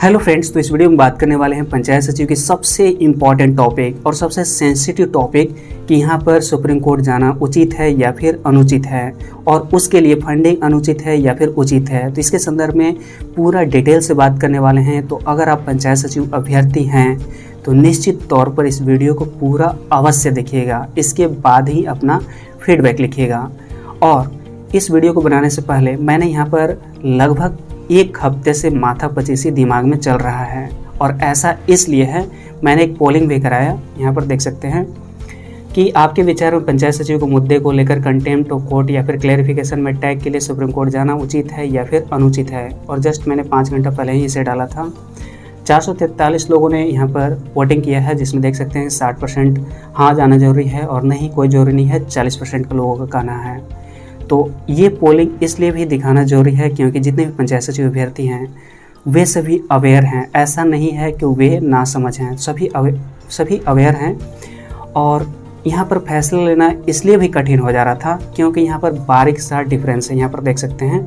Hello friends, तो इस video में बात करने वाले हैं पंचायत सचिव की सबसे इम्पॉर्टेंट टॉपिक और सबसे सेंसिटिव टॉपिक कि यहाँ पर सुप्रीम कोर्ट जाना उचित है या फिर अनुचित है और उसके लिए फंडिंग अनुचित है या फिर उचित है। तो इसके संदर्भ में पूरा डिटेल से बात करने वाले हैं। तो अगर आप पंचायत सचिव अभ्यर्थी हैं तो निश्चित तौर पर इस वीडियो को पूरा अवश्य देखिएगा, इसके बाद ही अपना फीडबैक लिखिएगा। और इस वीडियो को बनाने से पहले मैंने यहाँ पर लगभग एक हफ्ते से माथापच्चीसी दिमाग में चल रहा है और ऐसा इसलिए है, मैंने एक पोलिंग भी कराया। यहाँ पर देख सकते हैं कि आपके विचार में पंचायत सचिव को मुद्दे को लेकर कंटेम्प्ट ऑफ कोर्ट या फिर क्लैरिफिकेशन में टैग के लिए सुप्रीम कोर्ट जाना उचित है या फिर अनुचित है। और जस्ट मैंने 5 घंटा पहले ही इसे डाला था। 443 लोगों ने यहाँ पर वोटिंग किया है, जिसमें देख सकते हैं 60% हाँ जाना जरूरी है और नहीं कोई जरूरी नहीं है, 40% का लोगों का कहना है। तो ये पोलिंग इसलिए भी दिखाना जरूरी है क्योंकि जितने भी पंचायत सचिव अभ्यर्थी हैं वे सभी अवेयर हैं। ऐसा नहीं है कि वे ना समझ हैं, सभी अवेयर हैं। और यहाँ पर फैसला लेना इसलिए भी कठिन हो जा रहा था क्योंकि यहाँ पर बारीक सा डिफरेंस है। यहाँ पर देख सकते हैं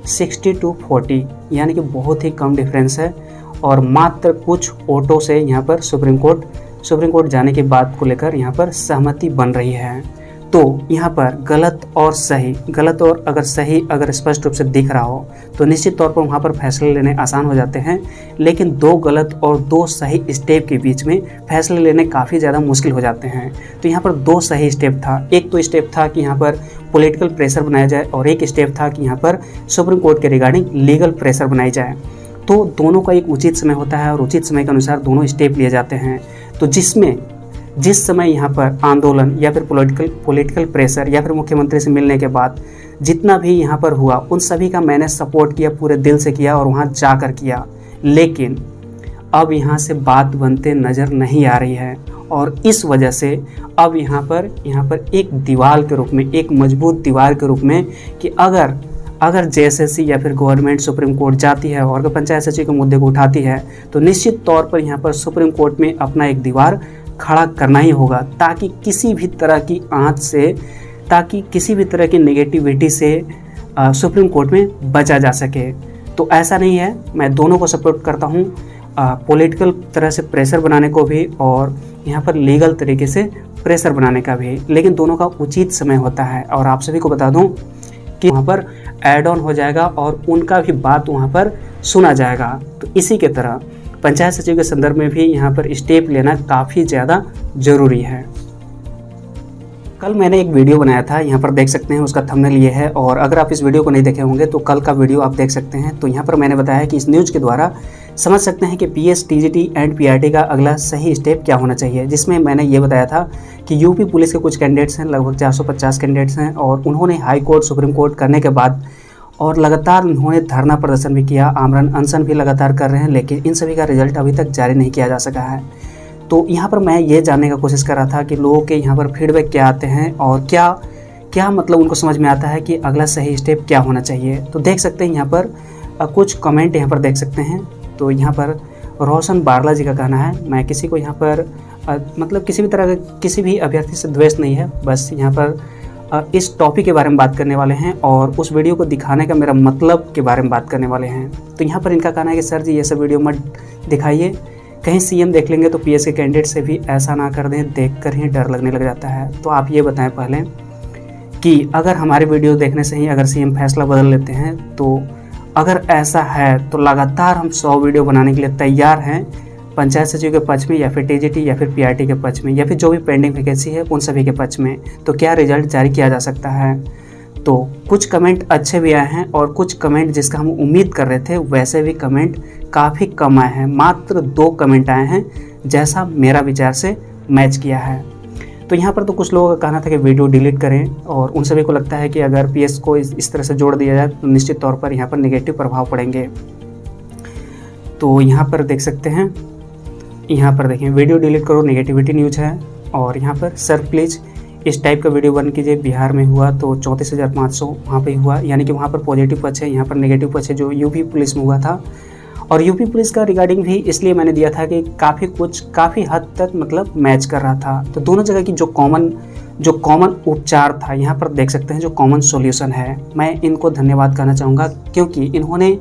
60 to 40, यानी कि बहुत ही कम डिफरेंस है और मात्र कुछ वोटों से यहाँ पर सुप्रीम कोर्ट जाने की बात को लेकर यहाँ पर सहमति बन रही है। तो यहाँ पर गलत और सही अगर स्पष्ट रूप से दिख रहा हो तो निश्चित तौर पर वहाँ पर फैसले लेने आसान हो जाते हैं, लेकिन 2 गलत और 2 सही स्टेप के बीच में फैसले लेने काफ़ी ज़्यादा मुश्किल हो जाते हैं। तो यहाँ पर 2 सही स्टेप था। एक तो स्टेप था कि यहाँ पर पॉलिटिकल प्रेशर बनाया जाए और एक स्टेप था कि यहाँ पर सुप्रीम कोर्ट के रिगार्डिंग लीगल प्रेशर बनाई जाए। तो दोनों का एक उचित समय होता है और उचित समय के अनुसार दोनों स्टेप लिए जाते हैं। तो जिस समय यहाँ पर आंदोलन या फिर पॉलिटिकल प्रेशर या फिर मुख्यमंत्री से मिलने के बाद जितना भी यहाँ पर हुआ उन सभी का मैंने सपोर्ट किया, पूरे दिल से किया और वहाँ जाकर किया। लेकिन अब यहाँ से बात बनते नज़र नहीं आ रही है और इस वजह से अब यहाँ पर एक दीवार के रूप में, एक मजबूत दीवार के रूप में कि अगर जेएसएससी या फिर गवर्नमेंट सुप्रीम कोर्ट जाती है और अगर पंचायत सचिव के मुद्दे को उठाती है तो निश्चित तौर पर यहाँ पर सुप्रीम कोर्ट में अपना एक दीवार खड़ा करना ही होगा ताकि किसी भी तरह की आंच से, ताकि किसी भी तरह की नेगेटिविटी से सुप्रीम कोर्ट में बचा जा सके। तो ऐसा नहीं है, मैं दोनों को सपोर्ट करता हूँ, पॉलिटिकल तरह से प्रेशर बनाने को भी और यहाँ पर लीगल तरीके से प्रेशर बनाने का भी, लेकिन दोनों का उचित समय होता है। और आप सभी को बता दूँ कि वहाँ पर ऐड ऑन हो जाएगा और उनका भी बात वहाँ पर सुना जाएगा। तो इसी के तरह पंचायत सचिव के संदर्भ में भी यहाँ पर स्टेप लेना काफ़ी ज़्यादा ज़रूरी है। कल मैंने एक वीडियो बनाया था, यहाँ पर देख सकते हैं, उसका थंबनेल ये है। और अगर आप इस वीडियो को नहीं देखे होंगे तो कल का वीडियो आप देख सकते हैं। तो यहाँ पर मैंने बताया कि इस न्यूज़ के द्वारा समझ सकते हैं कि पीएस, टीजीटी एंड पीआरटी का अगला सही स्टेप क्या होना चाहिए, जिसमें मैंने ये बताया था कि यूपी पुलिस के कुछ कैंडिडेट्स हैं, लगभग 450 कैंडिडेट्स हैं और उन्होंने हाई कोर्ट, सुप्रीम कोर्ट करने के बाद और लगातार उन्होंने धरना प्रदर्शन भी किया, आमरण अनशन भी लगातार कर रहे हैं, लेकिन इन सभी का रिजल्ट अभी तक जारी नहीं किया जा सका है। तो यहाँ पर मैं ये जानने का कोशिश कर रहा था कि लोगों के यहाँ पर फीडबैक क्या आते हैं और क्या मतलब उनको समझ में आता है कि अगला सही स्टेप क्या होना चाहिए। तो देख सकते हैं यहाँ पर कुछ कमेंट यहाँ पर देख सकते हैं। तो यहाँ पर रोशन बारला जी का कहना है, मैं किसी को यहाँ पर मतलब किसी भी तरह का किसी भी अभ्यर्थी से द्वेष नहीं है, बस यहाँ पर इस टॉपिक के बारे में बात करने वाले हैं और उस वीडियो को दिखाने का मेरा मतलब के बारे में बात करने वाले हैं। तो यहाँ पर इनका कहना है कि सर जी ये सब वीडियो मत दिखाइए, कहीं सीएम देख लेंगे तो पीएस के कैंडिडेट से भी ऐसा ना कर दें, देखकर ही डर लगने लग जाता है। तो आप ये बताएं पहले कि अगर हमारे वीडियो देखने से ही अगर सीएम फैसला बदल लेते हैं, तो अगर ऐसा है तो लगातार हम 100 वीडियो बनाने के लिए तैयार हैं, पंचायत सचिव के पक्ष में या फिर टीजीटी या फिर पीआरटी के पक्ष में या फिर जो भी पेंडिंग वैकेंसी है उन सभी के पक्ष में। तो क्या रिजल्ट जारी किया जा सकता है। तो कुछ कमेंट अच्छे भी आए हैं और कुछ कमेंट जिसका हम उम्मीद कर रहे थे वैसे भी कमेंट काफ़ी कम आए हैं। मात्र 2 कमेंट आए हैं जैसा मेरा विचार से मैच किया है। तो यहाँ पर तो कुछ लोगों का कहना था कि वीडियो डिलीट करें और उन सभी को लगता है कि अगर पीएस को इस तरह से जोड़ दिया जाए तो निश्चित तौर पर यहाँ पर नेगेटिव प्रभाव पड़ेंगे। तो यहाँ पर देख सकते हैं, यहाँ पर देखें, वीडियो डिलीट करो, नेगेटिविटी न्यूज़ है। और यहाँ पर सर प्लीज़ इस टाइप का वीडियो बन कीजिए, बिहार में हुआ तो 34,500 वहाँ पे हुआ, यानी कि वहाँ पर पॉजिटिव पक्ष है, यहाँ पर नेगेटिव पक्ष है जो यूपी पुलिस में हुआ था। और यूपी पुलिस का रिगार्डिंग भी इसलिए मैंने दिया था कि काफ़ी हद तक मतलब मैच कर रहा था। तो दोनों जगह की जो कॉमन उपचार था यहाँ पर देख सकते हैं, जो कॉमन सॉल्यूशन है। मैं इनको धन्यवाद कहना चाहूँगा क्योंकि इन्होंने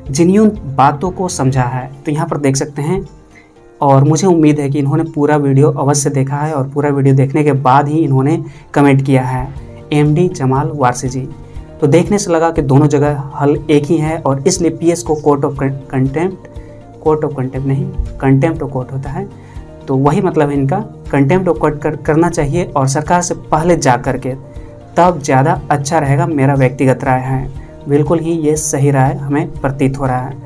जिन्यून बातों को समझा है। तो यहाँ पर देख सकते हैं, और मुझे उम्मीद है कि इन्होंने पूरा वीडियो अवश्य देखा है और पूरा वीडियो देखने के बाद ही इन्होंने कमेंट किया है, एमडी जमाल वारसी जी। तो देखने से लगा कि दोनों जगह हल एक ही है और इसलिए पीएस को court of contempt of court होता है, तो वही मतलब है इनका, कंटेम्प्ट ऑफ कोर्ट करना चाहिए और सरकार से पहले जा कर के, तब ज़्यादा अच्छा रहेगा। मेरा व्यक्तिगत राय है, बिल्कुल ही ये सही राय हमें प्रतीत हो रहा है।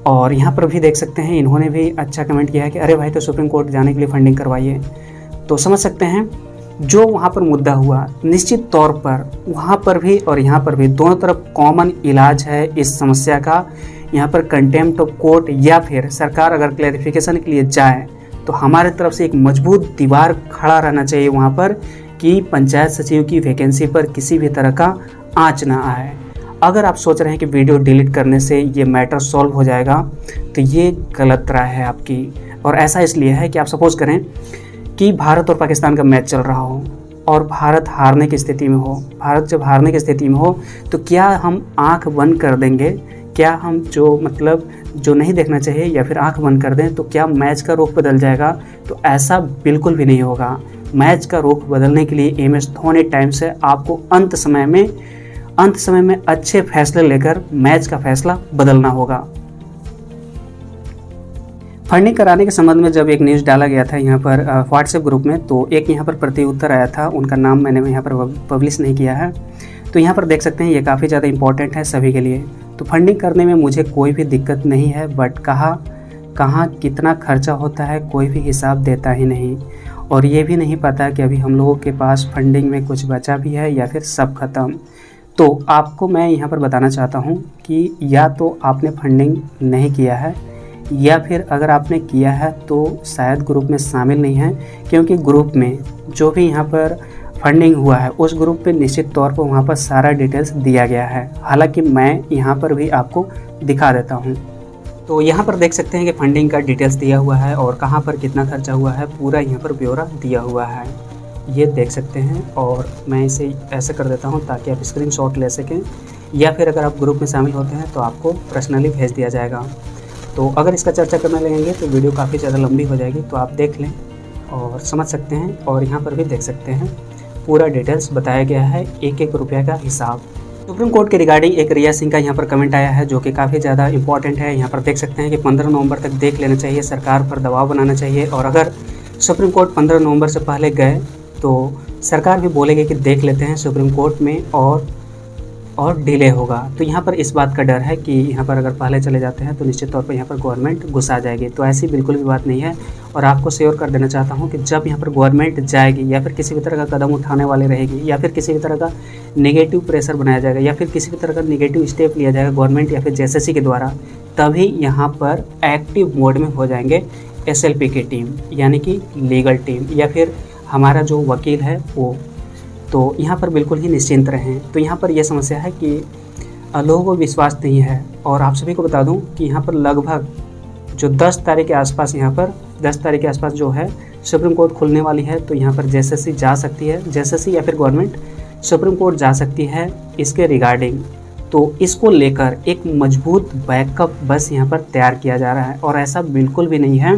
और यहाँ पर भी देख सकते हैं, इन्होंने भी अच्छा कमेंट किया है कि अरे भाई तो सुप्रीम कोर्ट जाने के लिए फंडिंग करवाइए। तो समझ सकते हैं जो वहाँ पर मुद्दा हुआ, निश्चित तौर पर वहाँ पर भी और यहाँ पर भी दोनों तरफ कॉमन इलाज है इस समस्या का। यहाँ पर कंटेम्प्ट ऑफ कोर्ट या फिर सरकार अगर क्लैरिफिकेशन के लिए जाए तो हमारे तरफ से एक मजबूत दीवार खड़ा रहना चाहिए वहाँ पर, कि पंचायत सचिव की वैकेंसी पर किसी भी तरह का आँच ना आए। अगर आप सोच रहे हैं कि वीडियो डिलीट करने से ये मैटर सॉल्व हो जाएगा, तो ये गलत राय है आपकी। और ऐसा इसलिए है कि आप सपोज करें कि भारत और पाकिस्तान का मैच चल रहा हो और भारत हारने की स्थिति में हो। भारत जब हारने की स्थिति में हो तो क्या हम आंख बंद कर देंगे? क्या हम जो नहीं देखना चाहिए या फिर आंख बंद कर दें तो क्या मैच का रुख बदल जाएगा? तो ऐसा बिल्कुल भी नहीं होगा। मैच का रुख बदलने के लिए एम एस धोनी टाइम से आपको अंत समय में अच्छे फैसले लेकर मैच का फैसला बदलना होगा। फंडिंग कराने के संबंध में जब एक न्यूज़ डाला गया था यहाँ पर व्हाट्सएप ग्रुप में, तो एक यहाँ पर प्रति उत्तर आया था, उनका नाम मैंने यहाँ पर पब्लिश नहीं किया है। तो यहाँ पर देख सकते हैं ये काफ़ी ज़्यादा इम्पॉर्टेंट है सभी के लिए। तो फंडिंग करने में मुझे कोई भी दिक्कत नहीं है, बट कहाँ कितना खर्चा होता है कोई भी हिसाब देता ही नहीं, और ये भी नहीं पता कि अभी हम लोगों के पास फंडिंग में कुछ बचा भी है या फिर सब खत्म। तो आपको मैं यहाँ पर बताना चाहता हूँ कि या तो आपने फंडिंग नहीं किया है, या फिर अगर आपने किया है तो शायद ग्रुप में शामिल नहीं है, क्योंकि ग्रुप में जो भी यहाँ पर फंडिंग हुआ है उस ग्रुप पे निश्चित तौर पर वहाँ पर सारा डिटेल्स दिया गया है। हालांकि मैं यहाँ पर भी आपको दिखा देता हूँ। तो यहाँ पर देख सकते हैं कि फंडिंग का डिटेल्स दिया हुआ है और कहाँ पर कितना खर्चा हुआ है, पूरा यहाँ पर ब्यौरा दिया हुआ है, ये देख सकते हैं। और मैं इसे ऐसे कर देता हूँ ताकि आप स्क्रीनशॉट ले सकें, या फिर अगर आप ग्रुप में शामिल होते हैं तो आपको पर्सनली भेज दिया जाएगा। तो अगर इसका चर्चा करने लगेंगे तो वीडियो काफ़ी ज़्यादा लंबी हो जाएगी, तो आप देख लें और समझ सकते हैं। और यहाँ पर भी देख सकते हैं पूरा डिटेल्स बताया गया है, एक एक रुपये का हिसाब। सुप्रीम कोर्ट के रिगार्डिंग एक रिया सिंह का यहाँ पर कमेंट आया है जो कि काफ़ी ज़्यादा इंपॉर्टेंट है। यहाँ पर देख सकते हैं कि 15 नवंबर तक देख लेना चाहिए, सरकार पर दबाव बनाना चाहिए, और अगर सुप्रीम कोर्ट 15 नवंबर से पहले गए तो सरकार भी बोलेगी कि देख लेते हैं सुप्रीम कोर्ट में और डिले होगा। तो यहाँ पर इस बात का डर है कि यहाँ पर अगर पहले चले जाते हैं तो निश्चित तौर पर यहाँ पर गवर्नमेंट घुसा जाएगी। तो ऐसी बिल्कुल भी बात नहीं है। और आपको श्योर कर देना चाहता हूँ कि जब यहाँ पर गवर्नमेंट जाएगी या फिर किसी भी तरह का कदम उठाने वाले रहेगी या फिर किसी भी तरह का नेगेटिव प्रेशर बनाया जाएगा या फिर किसी भी तरह का नेगेटिव स्टेप लिया जाएगा गवर्नमेंट या फिर जेएसएससी के द्वारा, तभी यहाँ पर एक्टिव मोड में हो जाएंगे एसएलपी की टीम, यानी कि लीगल टीम या फिर हमारा जो वकील है वो। तो यहाँ पर बिल्कुल ही निश्चिंत रहें। तो यहाँ पर यह समस्या है कि लोगों को विश्वास नहीं है। और आप सभी को बता दूं कि यहाँ पर लगभग जो 10 तारीख के आसपास जो है सुप्रीम कोर्ट खुलने वाली है। तो यहाँ पर जेएसएससी जा सकती है, जेएसएससी या फिर गवर्नमेंट सुप्रीम कोर्ट जा सकती है इसके रिगार्डिंग। तो इसको लेकर एक मजबूत बैकअप बस यहाँ पर तैयार किया जा रहा है। और ऐसा बिल्कुल भी नहीं है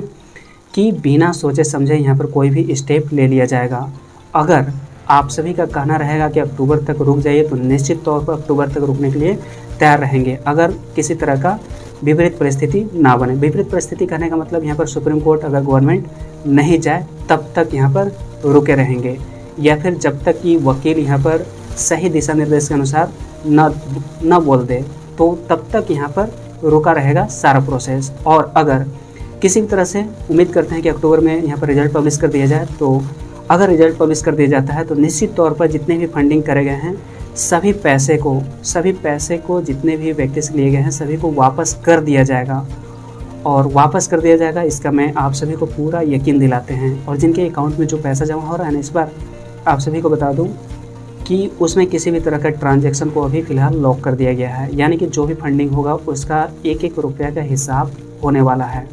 कि बिना सोचे समझे यहाँ पर कोई भी स्टेप ले लिया जाएगा। अगर आप सभी का कहना रहेगा कि अक्टूबर तक रुक जाइए, तो निश्चित तौर पर अक्टूबर तक रुकने के लिए तैयार रहेंगे, अगर किसी तरह का विपरीत परिस्थिति ना बने। विपरीत परिस्थिति कहने का मतलब यहाँ पर सुप्रीम कोर्ट अगर गवर्नमेंट नहीं जाए तब तक यहाँ पर रुके रहेंगे, या फिर जब तक कि वकील यहाँ पर सही दिशा निर्देश के अनुसार न बोल दे, तो तब तक यहाँ पर रुका रहेगा सारा प्रोसेस। और अगर किसी भी तरह से उम्मीद करते हैं कि अक्टूबर में यहाँ पर रिजल्ट पब्लिश कर दिया जाए, तो अगर रिजल्ट पब्लिश कर दिया जाता है तो निश्चित तौर पर जितने भी फंडिंग करे गए हैं सभी पैसे को जितने भी व्यक्ति से लिए गए हैं सभी को वापस कर दिया जाएगा। और वापस कर दिया जाएगा इसका मैं आप सभी को पूरा यकीन दिलाते हैं। और जिनके अकाउंट में जो पैसा जमा हो रहा है ना, इस बार आप सभी को बता दूं कि उसमें किसी भी तरह का ट्रांजैक्शन को अभी फ़िलहाल लॉक कर दिया गया है, यानी कि जो भी फंडिंग होगा उसका एक एक रुपया का हिसाब होने वाला है।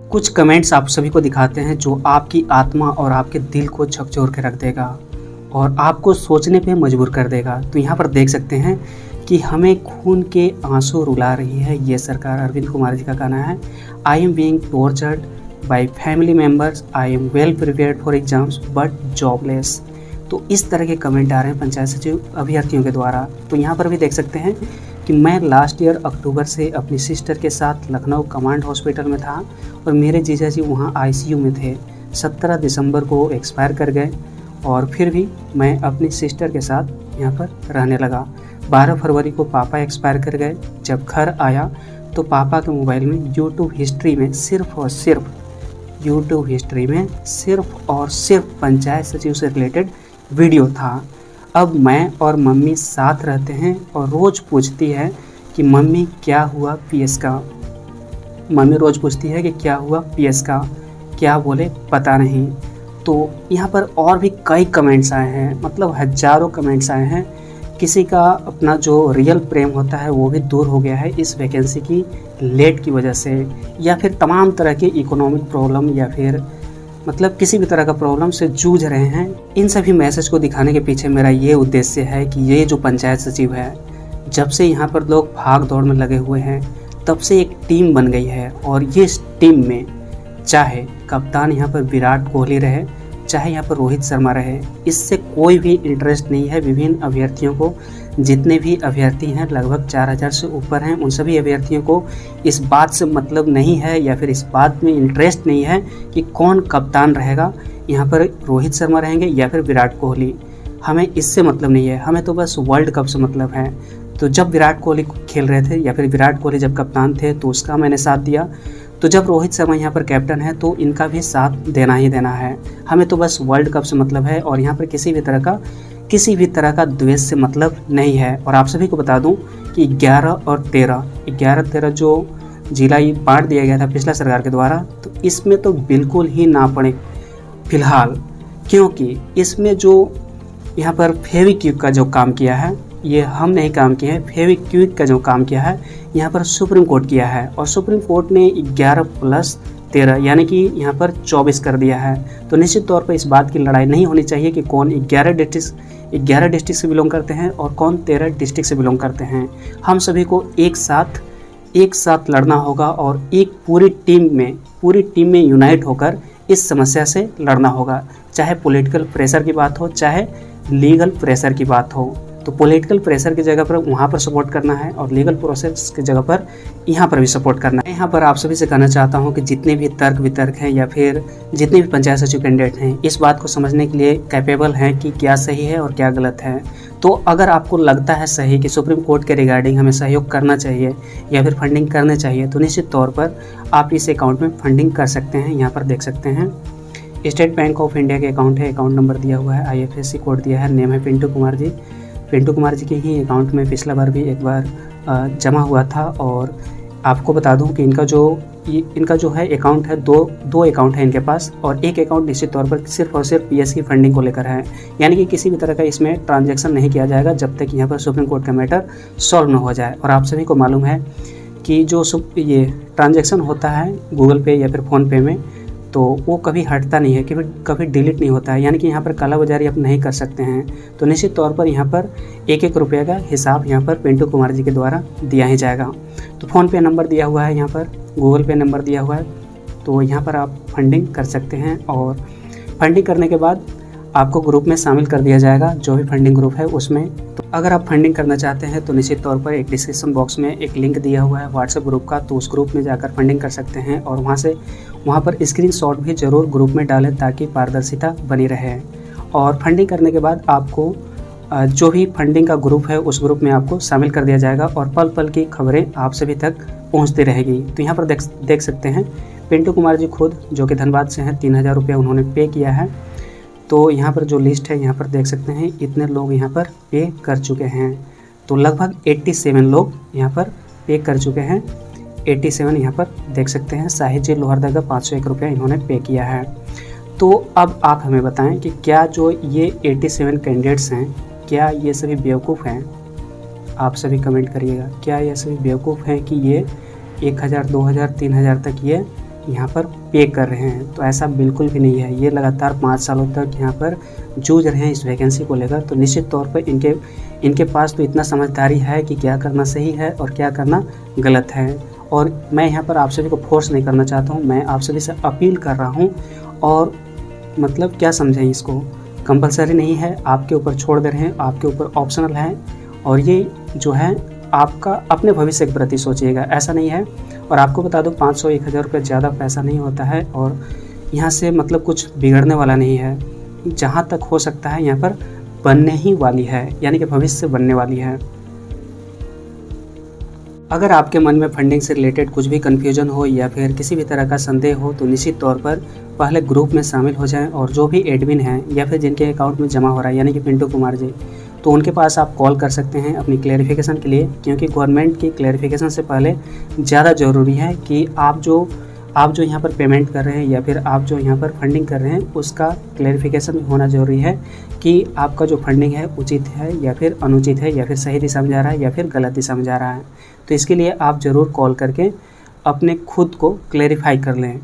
कुछ कमेंट्स आप सभी को दिखाते हैं जो आपकी आत्मा और आपके दिल को झकझोर के रख देगा और आपको सोचने पे मजबूर कर देगा। तो यहाँ पर देख सकते हैं कि हमें खून के आंसू रुला रही है ये सरकार। अरविंद कुमार जी का कहना है, I am being tortured by family members, I am well prepared for exams but jobless. तो इस तरह के कमेंट आ रहे हैं पंचायत सचिव अभ्यर्थियों के द्वारा। तो यहाँ पर भी देख सकते हैं कि मैं लास्ट ईयर अक्टूबर से अपनी सिस्टर के साथ लखनऊ कमांड हॉस्पिटल में था और मेरे जीजा जी वहाँ आईसीयू में थे। 17 दिसंबर को एक्सपायर कर गए और फिर भी मैं अपनी सिस्टर के साथ यहाँ पर रहने लगा। 12 फरवरी को पापा एक्सपायर कर गए। जब घर आया तो पापा के मोबाइल में यूट्यूब हिस्ट्री में सिर्फ और सिर्फ पंचायत सचिव से रिलेटेड वीडियो था। अब मैं और मम्मी साथ रहते हैं और रोज़ पूछती है कि मम्मी क्या हुआ पीएस का। मम्मी रोज़ पूछती है कि क्या हुआ पीएस का, क्या बोले पता नहीं। तो यहाँ पर और भी कई कमेंट्स आए हैं, मतलब हज़ारों कमेंट्स आए हैं। किसी का अपना जो रियल प्रेम होता है वो भी दूर हो गया है इस वैकेंसी की लेट की वजह से, या फिर तमाम तरह की इकोनॉमिक प्रॉब्लम, या फिर मतलब किसी भी तरह का प्रॉब्लम से जूझ रहे हैं। इन सभी मैसेज को दिखाने के पीछे मेरा ये उद्देश्य है कि ये जो पंचायत सचिव है, जब से यहाँ पर लोग भाग दौड़ में लगे हुए हैं तब से एक टीम बन गई है। और ये टीम में चाहे कप्तान यहाँ पर विराट कोहली रहे, चाहे यहाँ पर रोहित शर्मा रहे, इससे कोई भी इंटरेस्ट नहीं है विभिन्न अभ्यर्थियों को। जितने भी अभ्यर्थी हैं लगभग 4000 से ऊपर हैं, उन सभी अभ्यर्थियों को इस बात से मतलब नहीं है या फिर इस बात में इंटरेस्ट नहीं है कि कौन कप्तान रहेगा, यहाँ पर रोहित शर्मा रहेंगे या फिर विराट कोहली। हमें इससे मतलब नहीं है, हमें तो बस वर्ल्ड कप से मतलब है। तो जब विराट कोहली खेल रहे थे या फिर विराट कोहली जब कप्तान थे तो उसका मैंने साथ दिया। तो जब रोहित शर्मा यहाँ पर कैप्टन है तो इनका भी साथ देना ही देना है। हमें तो बस वर्ल्ड कप से मतलब है और यहाँ पर किसी भी तरह का द्वेष से मतलब नहीं है। और आप सभी को बता दूं कि 11 और 13 जो जिला बांट दिया गया था पिछला सरकार के द्वारा, तो इसमें तो बिल्कुल ही ना पड़े फिलहाल, क्योंकि इसमें जो यहाँ पर फेविक्विक का जो काम किया है ये हम नहीं काम किया है। फेविक्विक का जो काम किया है यहाँ पर सुप्रीम कोर्ट किया है और सुप्रीम कोर्ट ने 11 + 13 यानी कि यहाँ पर 24 कर दिया है। तो निश्चित तौर पर इस बात की लड़ाई नहीं होनी चाहिए कि कौन 11 डिस्ट्रिक्ट से बिलोंग करते हैं और कौन 13 डिस्ट्रिक्ट से बिलोंग करते हैं। हम सभी को एक साथ लड़ना होगा और एक पूरी टीम में यूनाइट होकर इस समस्या से लड़ना होगा, चाहे पॉलिटिकल प्रेशर की बात हो, चाहे लीगल प्रेशर की बात हो। तो पॉलिटिकल प्रेशर की जगह पर वहाँ पर सपोर्ट करना है और लीगल प्रोसेस की जगह पर यहाँ पर भी सपोर्ट करना है। यहाँ पर आप सभी से कहना चाहता हूँ कि जितने भी तर्क वितर्क हैं या फिर जितने भी पंचायत सचिव कैंडिडेट हैं, इस बात को समझने के लिए कैपेबल हैं कि क्या सही है और क्या गलत है। तो अगर आपको लगता है सही कि सुप्रीम कोर्ट के रिगार्डिंग हमें सहयोग करना चाहिए या फिर फंडिंग करनी चाहिए, तो निश्चित तौर पर आप इस अकाउंट में फंडिंग कर सकते हैं। यहाँ पर देख सकते हैं स्टेट बैंक ऑफ इंडिया के अकाउंट है, अकाउंट नंबर दिया हुआ है, IFSC कोड दिया है, नेम है पिंटू कुमार जी। पिंटू कुमार जी के ही अकाउंट में पिछला बार भी एक बार जमा हुआ था। और आपको बता दूं कि इनका जो है अकाउंट है, दो अकाउंट है इनके पास, और एक अकाउंट निश्चित तौर पर सिर्फ और सिर्फ PS की फंडिंग को लेकर है। यानी कि किसी भी तरह का इसमें ट्रांजैक्शन नहीं किया जाएगा जब तक यहाँ पर सुप्रीम कोर्ट का मैटर सॉल्व न हो जाए। और आप सभी को मालूम है कि जो ये ट्रांजैक्शन होता है गूगल पे या फिर फ़ोनपे में, तो वो कभी हटता नहीं है, कभी डिलीट नहीं होता है। यानी कि यहाँ पर कालाबाजारी आप नहीं कर सकते हैं। तो निश्चित तौर पर यहाँ पर 1-1 रुपये का हिसाब यहाँ पर पिंटू कुमार जी के द्वारा दिया ही जाएगा। तो फ़ोनपे नंबर दिया हुआ है, यहाँ पर गूगल पे नंबर दिया हुआ है, तो यहाँ पर आप फंडिंग कर सकते हैं। और फंडिंग करने के बाद आपको ग्रुप में शामिल कर दिया जाएगा, जो भी फंडिंग ग्रुप है उसमें। तो अगर आप फंडिंग करना चाहते हैं तो निश्चित तौर पर एक डिस्क्रिप्शन बॉक्स में एक लिंक दिया हुआ है व्हाट्सएप ग्रुप का, तो उस ग्रुप में जाकर फंडिंग कर सकते हैं। और वहाँ पर स्क्रीनशॉट भी ज़रूर ग्रुप में डालें ताकि पारदर्शिता बनी रहे। और फंडिंग करने के बाद आपको जो भी फंडिंग का ग्रुप है उस ग्रुप में आपको शामिल कर दिया जाएगा और पल पल की खबरें आप सभी तक पहुँचती रहेगी। तो यहाँ पर देख सकते हैं पिंटू कुमार जी खुद, जो कि धनबाद से हैं, 3000 रुपये उन्होंने पे किया है। तो यहाँ पर जो लिस्ट है यहाँ पर देख सकते हैं इतने लोग यहाँ पर पे कर चुके हैं। तो लगभग 87 लोग यहाँ पर पे कर चुके हैं। 87 यहाँ पर देख सकते हैं। साहिद जी लोहरदगा 501 रुपये इन्होंने पे किया है। तो अब आप हमें बताएं कि क्या जो ये 87 कैंडिडेट्स हैं, क्या ये सभी बेवकूफ़ हैं? आप सभी कमेंट करिएगा, क्या ये सभी बेवकूफ़ हैं कि ये 1000, 2000, 3000 तक ये यहाँ पर पे कर रहे हैं, तो ऐसा बिल्कुल भी नहीं है। ये लगातार 5 सालों तक यहाँ पर जूझ रहे हैं इस वैकेंसी को लेकर, तो निश्चित तौर पर इनके पास तो इतना समझदारी है कि क्या करना सही है और क्या करना गलत है। और मैं यहाँ पर आप सभी को फोर्स नहीं करना चाहता हूँ, मैं आप सभी से अपील कर रहा हूँ। और मतलब क्या समझें, इसको कंपलसरी नहीं है, आपके ऊपर छोड़ दे रहे हैं, आपके ऊपर ऑप्शनल है। और ये जो है आपका अपने भविष्य के प्रति सोचिएगा, ऐसा नहीं है। और आपको बता दूं 500-1000 रुपये ज़्यादा पैसा नहीं होता है, और यहाँ से मतलब कुछ बिगड़ने वाला नहीं है। जहाँ तक हो सकता है यहाँ पर बनने ही वाली है, यानी कि भविष्य से बनने वाली है। अगर आपके मन में फंडिंग से रिलेटेड कुछ भी कन्फ्यूजन हो या फिर किसी भी तरह का संदेह हो, तो निश्चित तौर पर पहले ग्रुप में शामिल हो जाएं, और जो भी एडमिन हैं या फिर जिनके अकाउंट में जमा हो रहा है, यानी कि पिंटू कुमार जी, तो उनके पास आप कॉल कर सकते हैं अपनी क्लैरिफिकेशन के लिए। क्योंकि गवर्नमेंट की क्लैरिफिकेशन से पहले ज़्यादा ज़रूरी है कि आप जो यहाँ पर पेमेंट कर रहे हैं या फिर आप जो यहाँ पर फंडिंग कर रहे हैं, उसका क्लैरिफिकेशन होना ज़रूरी है कि आपका जो फंडिंग है उचित है या फिर अनुचित है, या फिर सही दिशा में जा रहा है या फिर गलत दिशा में जा रहा है। तो इसके लिए आप ज़रूर कॉल करके अपने खुद को क्लैरिफाई कर लें।